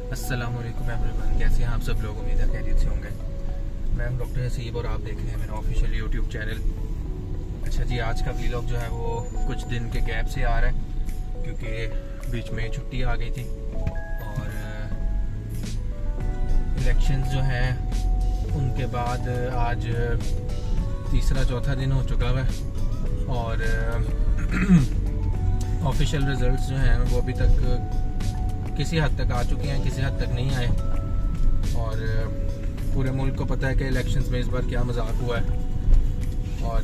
अस्सलामुअलैकुम एवरीवन, कैसे हैं आप सब लोग। उम्मीद है खैरियत से होंगे। मैं हूं डॉक्टर हसीब और आप देख रहे हैं मेरा ऑफिशियल यूट्यूब चैनल। अच्छा जी, आज का व्लॉग जो है वो कुछ दिन के गैप से आ रहा है क्योंकि बीच में छुट्टी आ गई थी और इलेक्शंस जो हैं उनके बाद आज तीसरा चौथा दिन हो चुका है और ऑफिशियल रिजल्ट्स जो हैं वो अभी तक किसी हद तक आ चुके हैं, किसी हद तक नहीं आए। और पूरे मुल्क को पता है कि इलेक्शंस में इस बार क्या मजाक हुआ है और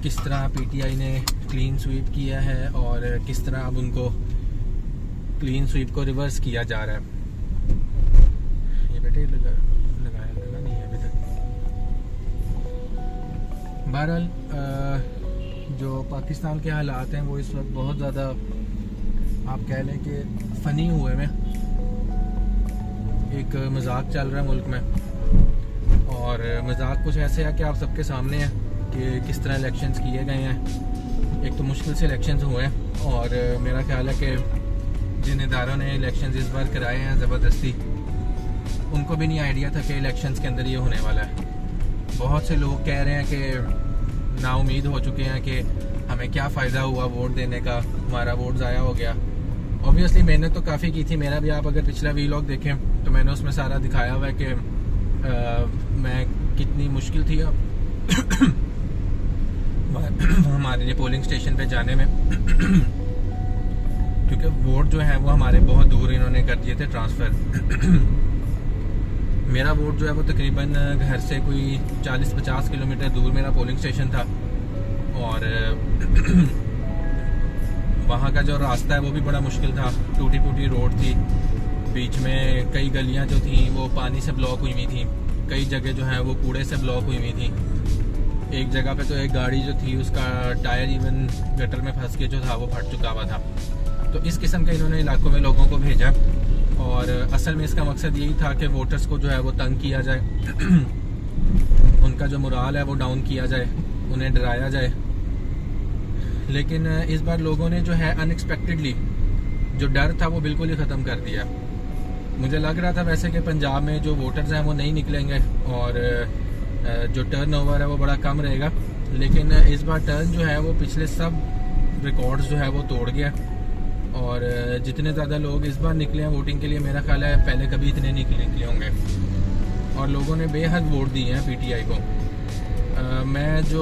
किस तरह पीटीआई ने क्लीन स्वीप किया है और किस तरह अब उनको क्लीन स्वीप को रिवर्स किया जा रहा है। ये बेटे लगा नहीं है अभी तक। बहरहाल जो पाकिस्तान के हालात हैं वो इस वक्त बहुत ज़्यादा आप कह लें कि फ़नी हुए में, एक मजाक चल रहा है मुल्क में और मजाक कुछ ऐसे है कि आप सबके सामने है कि किस तरह इलेक्शंस किए गए हैं। एक तो मुश्किल से इलेक्शंस हुए हैं और मेरा ख्याल है कि जिन इदारों ने इलेक्शंस इस बार कराए हैं ज़बरदस्ती, उनको भी नहीं आइडिया था कि इलेक्शंस के अंदर ये होने वाला है। बहुत से लोग कह रहे हैं कि नाउमीद हो चुके हैं कि हमें क्या फ़ायदा हुआ वोट देने का, हमारा वोट ज़ाया हो गया। ऑब्वियसली मैंने तो काफ़ी की थी, मेरा भी आप अगर पिछला व्लॉग देखें तो मैंने उसमें सारा दिखाया हुआ है कि मैं कितनी मुश्किल थी हमारे लिए पोलिंग स्टेशन पे जाने में क्योंकि वोट जो है वो हमारे बहुत दूर इन्होंने कर दिए थे ट्रांसफ़र। मेरा वोट जो है वो तकरीबन घर से कोई 40-50 किलोमीटर दूर मेरा पोलिंग स्टेशन था और वहाँ का जो रास्ता है वो भी बड़ा मुश्किल था। टूटी फूटी रोड थी, बीच में कई गलियाँ जो थी वो पानी से ब्लॉक हुई हुई थी, कई जगह जो है वो कूड़े से ब्लॉक हुई हुई थी। एक जगह पे तो एक गाड़ी जो थी उसका टायर इवन गटर में फंस के जो था वो फट चुका हुआ था। तो इस किस्म के इन्होंने इलाकों में लोगों को भेजा और असल में इसका मकसद यही था कि वोटर्स को जो है वो तंग किया जाए उनका जो मोराल है वो डाउन किया जाए, उन्हें डराया जाए। लेकिन इस बार लोगों ने जो है अनएक्सपेक्टेडली जो डर था वो बिल्कुल ही ख़त्म कर दिया। मुझे लग रहा था वैसे कि पंजाब में जो वोटर्स हैं वो नहीं निकलेंगे और जो टर्न ओवर है वो बड़ा कम रहेगा, लेकिन इस बार टर्न जो है वो पिछले सब रिकॉर्ड्स जो है वो तोड़ गया और जितने ज़्यादा लोग इस बार निकले हैं वोटिंग के लिए, मेरा ख्याल है पहले कभी इतने निकले होंगे और लोगों ने बेहद वोट दिए हैं पीटीआई को। मैं जो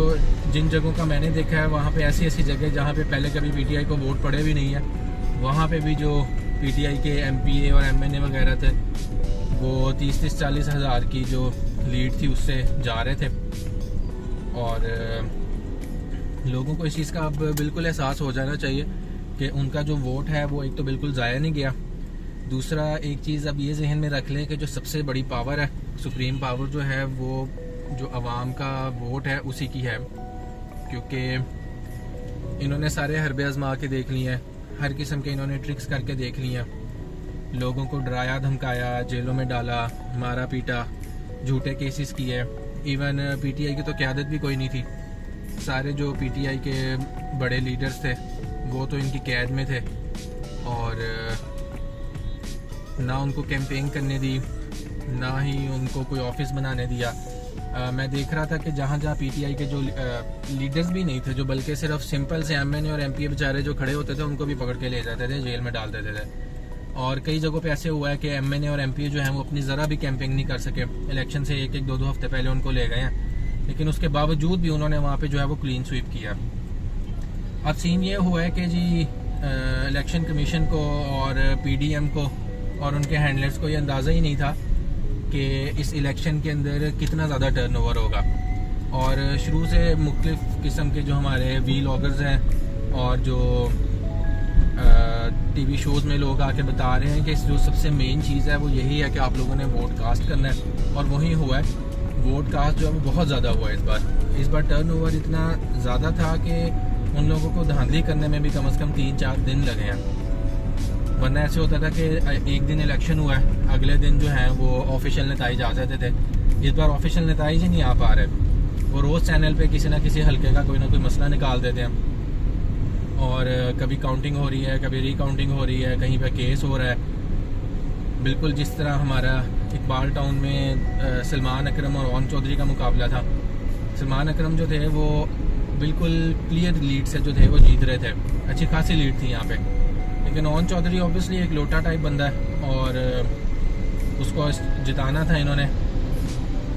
जिन जगहों का मैंने देखा है वहाँ पे ऐसी ऐसी जगह जहाँ पे पहले कभी पीटीआई को वोट पड़े भी नहीं है, वहाँ पे भी जो पीटीआई के एमपीए और एमएनए वगैरह थे वो 30-40 हज़ार की जो लीड थी उससे जा रहे थे। और लोगों को इस चीज़ का अब बिल्कुल एहसास हो जाना चाहिए कि उनका जो वोट है वो एक तो बिल्कुल ज़ाया नहीं गया। दूसरा एक चीज़ अब ये जहन में रख लें कि जो सबसे बड़ी पावर है, सुप्रीम पावर जो है वो जो अवाम का वोट है उसी की है, क्योंकि इन्होंने सारे हरबे आजमा के देख लिए हैं, हर किस्म के इन्होंने ट्रिक्स करके देख लिए हैं। लोगों को डराया धमकाया, जेलों में डाला, मारा पीटा, झूठे केसेस किए। इवन पीटीआई की तो क़यादत भी कोई नहीं थी, सारे जो पीटीआई के बड़े लीडर्स थे वो तो इनकी कैद में थे और ना उनको कैंपेन करने दी, ना ही उनको कोई ऑफिस बनाने दिया। मैं देख रहा था कि जहाँ जहाँ पीटीआई के जो लीडर्स भी नहीं थे, जो बल्कि सिर्फ सिंपल से एमएनए और एमपीए बेचारे जो खड़े होते थे उनको भी पकड़ के ले जाते थे, जेल में डाल देते थे। और कई जगहों पे ऐसे हुआ है कि एमएनए और एमपीए जो हैं वो अपनी ज़रा भी कैंपेन नहीं कर सके। इलेक्शन से एक दो हफ्ते पहले उनको ले गए हैं, लेकिन उसके बावजूद भी उन्होंने वहाँ पर जो है वो क्लीन स्वीप किया। अब सीन ये हुआ है कि जी इलेक्शन कमीशन को और पीडीएम को और उनके हैंडलर्स को ये अंदाज़ा ही नहीं था कि इस इलेक्शन के अंदर कितना ज़्यादा टर्नओवर होगा। और शुरू से मुख्तलिफ किस्म के जो हमारे व्लॉगर्स हैं और जो टीवी शोज़ में लोग आके बता रहे हैं कि जो सबसे मेन चीज़ है वो यही है कि आप लोगों ने वोट कास्ट करना है, और वही हुआ है। वोट कास्ट जो है वो बहुत ज़्यादा हुआ है इस बार टर्नओवर इतना ज़्यादा था कि उन लोगों को धांधली करने में भी कम से कम 3-4 दिन लगे हैं। वरना ऐसे होता था कि एक दिन इलेक्शन हुआ है, अगले दिन जो है वो ऑफिशियल नताइज आ जाते थे। इस बार ऑफिशियल नताइज ही नहीं आ पा रहे। वो रोज़ चैनल पे किसी ना किसी हल्के का कोई ना कोई मसला निकाल देते हैं और कभी काउंटिंग हो रही है, कभी रिकाउंटिंग हो रही है, कहीं पे केस हो रहा है। बिल्कुल जिस तरह हमारा इकबाल टाउन में सलमान अकरम और ओन चौधरी का मुकाबला था। सलमान अकरम जो थे वो बिल्कुल क्लियर लीड से जो थे वो जीत रहे थे, अच्छी खासी लीड थी यहाँ पे। लेकिन ओन चौधरी ऑब्वियसली एक लोटा टाइप बंदा है और उसको जिताना था इन्होंने,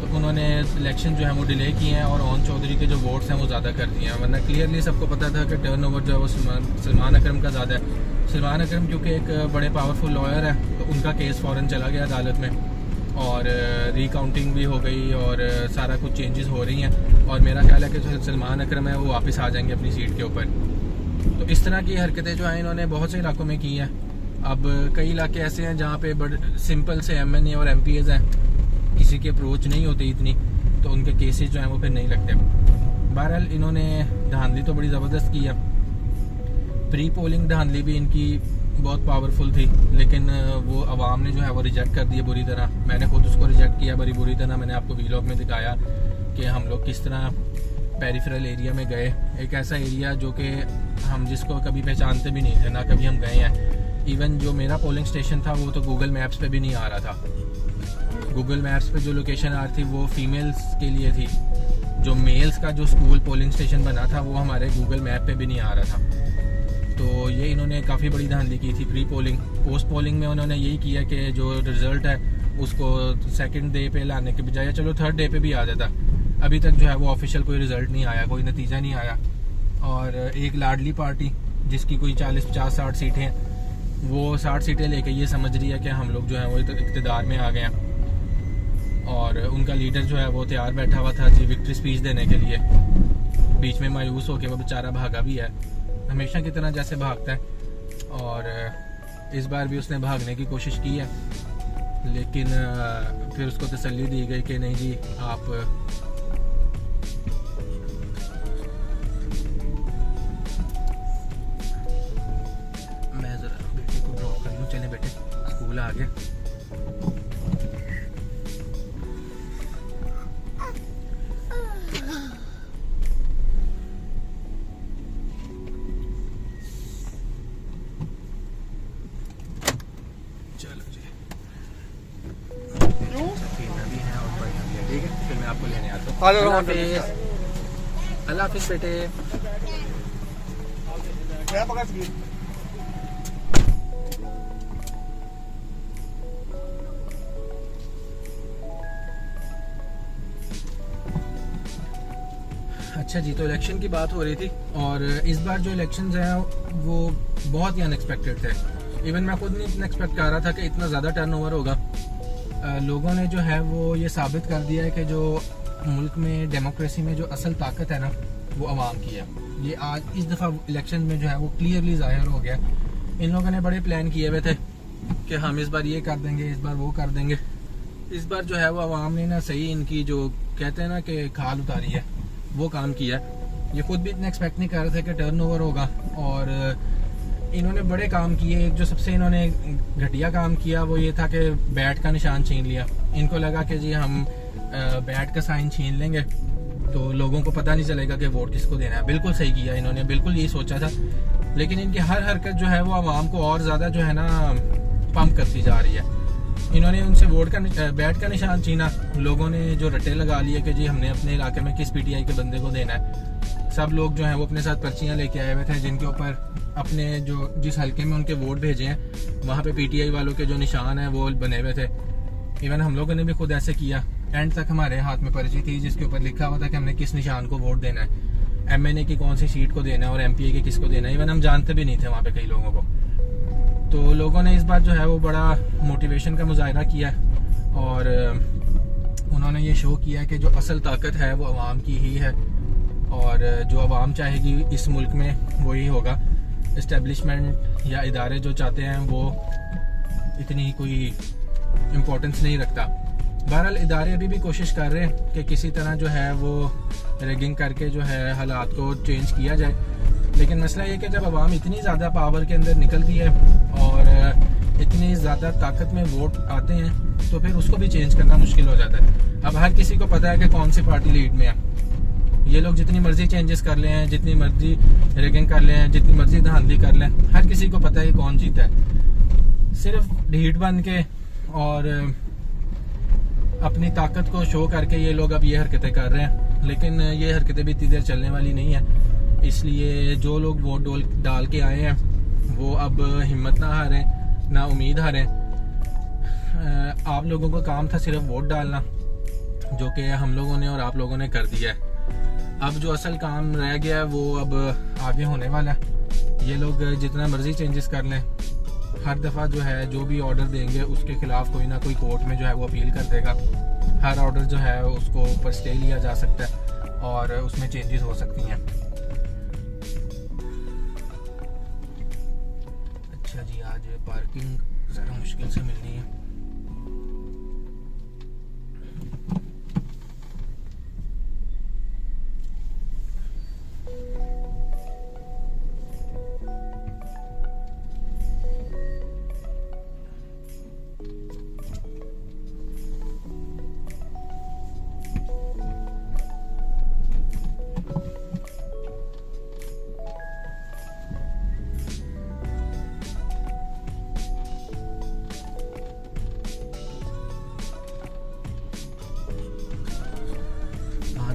तो उन्होंने इलेक्शन जो है वो डिले किए हैं और ओन चौधरी के जो वोट्स हैं वो ज़्यादा कर दिए हैं। वरना क्लियरली सबको पता था कि टर्नओवर जो है वो सलमान अकरम का ज़्यादा है। सलमान अकरम क्योंकि एक बड़े पावरफुल लॉयर है तो उनका केस फ़ौरन चला गया अदालत में और रिकाउंटिंग भी हो गई और सारा कुछ चेंजेस हो रही हैं और मेरा ख्याल है कि जो सलमान अकरम है वो वापस आ जाएंगे अपनी सीट के ऊपर। तो इस तरह की हरकतें जो हैं इन्होंने बहुत से इलाकों में की हैं। अब कई इलाके ऐसे हैं जहाँ पे बड़े सिंपल से MNA और MPs हैं, किसी की अप्रोच नहीं होती इतनी, तो उनके केसेस जो हैं वो फिर नहीं लगते। बहरहाल इन्होंने धांधली तो बड़ी ज़बरदस्त की है। प्री पोलिंग धांधली भी इनकी बहुत पावरफुल थी, लेकिन वो अवाम ने जो है वो रिजेक्ट कर दिया बुरी तरह। मैंने खुद उसको रिजेक्ट किया बड़ी बुरी तरह। मैंने आपको वीलॉग में दिखाया कि हम लोग किस तरह पेरिफेरल एरिया में गए, एक ऐसा एरिया जो कि हम जिसको कभी पहचानते भी नहीं थे, ना कभी हम गए हैं। इवन जो मेरा पोलिंग स्टेशन था वो तो गूगल मैप्स पे भी नहीं आ रहा था। गूगल मैप्स पे जो लोकेशन आ रही थी वो फीमेल्स के लिए थी। जो मेल्स का जो स्कूल पोलिंग स्टेशन बना था वो हमारे गूगल मैप पे भी नहीं आ रहा था। तो ये इन्होंने काफ़ी बड़ी धांधली की थी प्री पोलिंग। पोस्ट पोलिंग में उन्होंने यही किया कि जो रिज़ल्ट है उसको सेकंड डे पे लाने के बजाय चलो थर्ड डे पे भी आ जाता। अभी तक जो है वो ऑफिशियल कोई रिज़ल्ट नहीं आया, कोई नतीजा नहीं आया। और एक लाडली पार्टी जिसकी कोई 40, 50, 60 सीटें हैं, वो 60 सीटें लेके ये समझ रही है कि हम लोग जो है वो इक़्तिदार में आ गए हैं। और उनका लीडर जो है वो तैयार बैठा हुआ था जी विक्ट्री स्पीच देने के लिए। बीच में मायूस होकर वो बेचारा भागा भी है, हमेशा की तरह जैसे भागता है। और इस बार भी उसने भागने की कोशिश की है, लेकिन फिर उसको तसल्ली दी गई कि नहीं जी आप मैं ज़रा बेटे को ड्रॉप कर लूँ। चले बेटे, स्कूल आ गया। ठीक है, फिर मैं आपको लेने आता हूँ। अल्लाह हाफिज़ बेटे। अच्छा जी, तो इलेक्शन की बात हो रही थी और इस बार जो इलेक्शंस हैं वो बहुत ही अनएक्सपेक्टेड थे। इवन मैं खुद नहीं इतना एक्सपेक्ट कर रहा था कि इतना ज़्यादा टर्नओवर होगा। लोगों ने जो है वो ये साबित कर दिया है कि जो मुल्क में डेमोक्रेसी में जो असल ताकत है ना वो अवाम की है। ये आज इस दफ़ा इलेक्शन में जो है वो क्लियरली ज़ाहिर हो गया। इन लोगों ने बड़े प्लान किए हुए थे कि हम इस बार ये कर देंगे, इस बार वो कर देंगे। इस बार जो है वो अवाम ने ना सही इनकी जो कहते हैं ना कि खाल उतारी है वो काम किया। ये खुद भी इतना एक्सपेक्ट नहीं कर रहे थे कि टर्नओवर होगा और इन्होंने बड़े काम किए। एक जो सबसे इन्होंने घटिया काम किया वो ये था कि बैट का निशान छीन लिया। इनको लगा कि जी हम बैट का साइन छीन लेंगे तो लोगों को पता नहीं चलेगा कि वोट किसको देना है। बिल्कुल सही किया इन्होंने, बिल्कुल यही सोचा था। लेकिन इनकी हर हरकत जो है वो आवाम को और ज़्यादा जो है ना पंप करती जा रही है। इन्होंने उनसे वोट का बैट का निशान छीना। लोगों ने जो रटे लगा लिए कि जी हमने अपने इलाके में किस PTI के बंदे को देना है। सब लोग जो हैं वो अपने साथ पर्चियाँ लेके आए हुए थे जिनके ऊपर अपने जो जिस हल्के में उनके वोट भेजे हैं वहाँ पे PTI वालों के जो निशान हैं वो बने हुए थे। इवन हम लोगों ने भी खुद ऐसे किया। एंड तक हमारे हाथ में पर्ची थी जिसके ऊपर लिखा हुआ था कि हमने किस निशान को वोट देना है, MNA की कौन सी सीट को देना है और MPA की किसको देना है। इवन हम जानते भी नहीं थे वहाँ पे कई लोगों को। तो लोगों ने इस बार जो है वो बड़ा मोटिवेशन का मुजाहरा किया और उन्होंने ये शो किया कि जो असल ताकत है वो अवाम की ही है और जो अवाम चाहेगी इस मुल्क में वही होगा। इस्टेब्लिशमेंट या इदारे जो चाहते हैं वो इतनी कोई इम्पोर्टेंस नहीं रखता। बहरहाल इदारे अभी भी कोशिश कर रहे हैं कि किसी तरह जो है वो रेगिंग करके जो है हालात को चेंज किया जाए। लेकिन मसला ये कि जब अवाम इतनी ज़्यादा पावर के अंदर निकलती है और इतनी ज़्यादा ताकत में वोट आते हैं तो फिर उसको भी चेंज करना मुश्किल हो जाता है। अब हर किसी को पता है कि कौन सी पार्टी लीड में है। ये लोग जितनी मर्जी चेंजेस कर लें, जितनी मर्जी रेगिंग कर लें, जितनी मर्जी धांधली कर लें, हर किसी को पता है कौन जीता है। सिर्फ ढीठ बन के और अपनी ताकत को शो करके ये लोग अब ये हरकतें कर रहे हैं, लेकिन ये हरकतें भी इतनी देर चलने वाली नहीं है। इसलिए जो लोग वोट डाल के आए हैं वो अब हिम्मत ना हारें, ना उम्मीद हारें। आप लोगों का काम था सिर्फ वोट डालना, जो कि हम लोगों ने और आप लोगों ने कर दिया है। अब जो असल काम रह गया है वो अब आगे होने वाला है। ये लोग जितना मर्जी चेंजेस कर लें, हर दफ़ा जो है जो भी ऑर्डर देंगे उसके खिलाफ कोई ना कोई कोर्ट में जो है वो अपील कर देगा। हर ऑर्डर जो है उसको ऊपर स्टे लिया जा सकता है और उसमें चेंजेस हो सकती हैं। अच्छा जी, आज पार्किंग ज़रा मुश्किल से मिलनी है।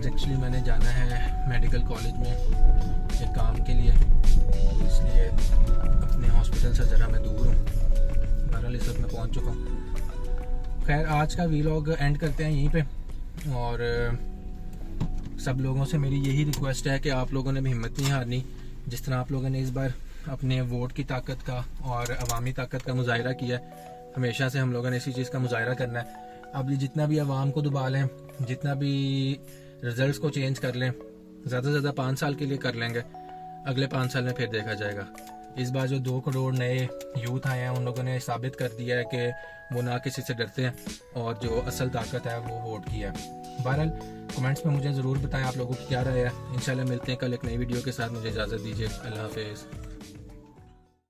एक्चुअली मैंने जाना है मेडिकल कॉलेज में एक काम के लिए, तो इसलिए अपने हॉस्पिटल से ज़रा मैं दूर हूँ। बहरहाल इस वक्त मैं पहुँच चुका हूँ। खैर, आज का वीलॉग एंड करते हैं यहीं पे, और सब लोगों से मेरी यही रिक्वेस्ट है कि आप लोगों ने भी हिम्मत नहीं हारनी। जिस तरह आप लोगों ने इस बार अपने वोट की ताकत का और अवामी ताकत का मुजाहिरा किया है, हमेशा से हम लोगों ने इसी चीज़ का मुजाहिरा करना है। अब ये जितना भी अवाम को दुबा लें, जितना भी रिजल्ट्स को चेंज कर लें, ज़्यादा से ज़्यादा 5 साल के लिए कर लेंगे, अगले 5 साल में फिर देखा जाएगा। इस बार जो 2 करोड़ नए यूथ आए हैं उन लोगों ने साबित कर दिया है कि वो ना किसी से डरते हैं और जो असल ताकत है वो वोट की है। बहरहाल कमेंट्स में मुझे ज़रूर बताएं आप लोगों की क्या राय है। इंशाल्लाह मिलते हैं कल एक नई वीडियो के साथ। मुझे इजाज़त दीजिए। अल्लाह हाफिज़।